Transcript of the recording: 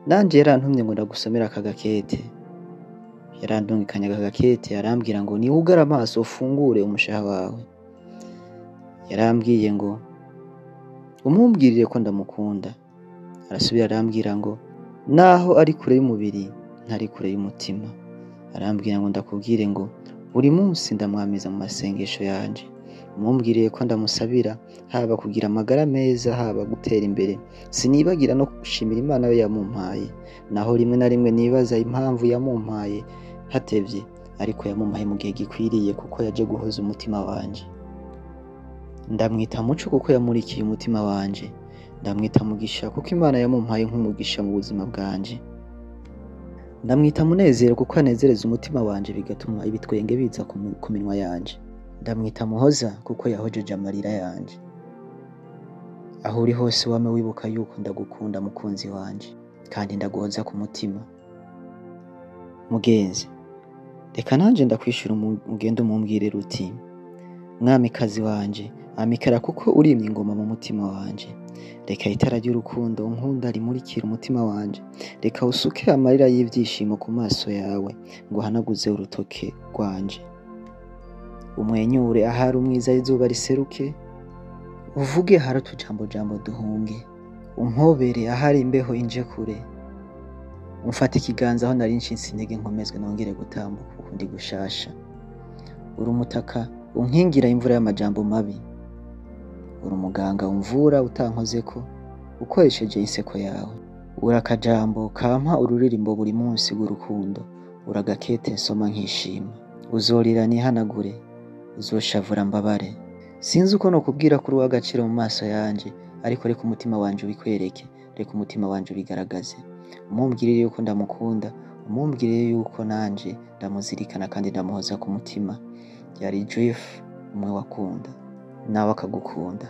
nanje yarantumye ngo ndagusomera aka gakete, yarandungikanye aka gakete arambwira ngo niwugare amaso ufungure umushaha wawe, yarambwiye ngo umumbwirire ko ndamukunda, arasubira arambwira ngo naho ari kure y'umubiri ntari kure y'umutima, arambwira ngo ndakubwire ngo buri munsi ndamwamiza mu masengesho yanje, umumbwiriye ko ndamusabira haba kugira amagara meza haba gutera imbere, sinibagira no gushimira Imana we yamumpaye, naho rimwe na rimwe nibaza impamvu yamumpaye hatevye, ariko yamumpaye mu gihe gikwiriye kuko yaje guhoza umutima wanje. Ndamwita Muco kuko yamurikiye umutima wanje, ndamwita Mugisha kuko Imana yamumpaye nk'umugisha mu buzima bwanje, ndamwita Munezero kuko anezereza umutima wanje bigatuma ibitwenge biza ku minwa yanje, ndamwita Muhoza kuko yahojeje amarira yanje. Aho uri hose wame wibuka yuko ndagukunda mukunzi wanje kandi ndaguhoza ku mutima. Mugenzi, reka nanje ndakwishura ugende umumbwirire uti mwamikazi wanje amikara kuko urimye ingoma mu mutima wanje, reka itara ry'urukundo unkunda rimurikira umutima wanje, reka usuke amarira y'ivyishimo ku maso yawe ngo hanaguze urutoke rwanje, umwenyure ahari umwiza izuba riseruke, uvuge hari utujambo jambo duhunge, umpobere ahari imbeho inje kure, umfate ikiganza aho nari nshinze intege nkomezwe nongere gutambuka ukundi gushasha, uri umutaka unkingira imvura y'amajambo mabi, uri umuganga umvura utankozeko ukoresheje inseko yawe, uri akajambo kampa ururirimbo buri munsi rw'urukundo, uri agakete nsoma nkishima, uzorira nihanagure, uzoshavura mbabare, sinzi uko nokubwira kuri uw'agaciro mu maso yanje, ariko reka umutima wanje ubikwereke, reka umutima wanje ubigaragaze, umumbwirire yuko ndamukunda, umumbwirire yuko nanje ndamuzirikana kandi ndamuhoza ku mutima. Yari Juif umwe wakunda nawe akagukunda.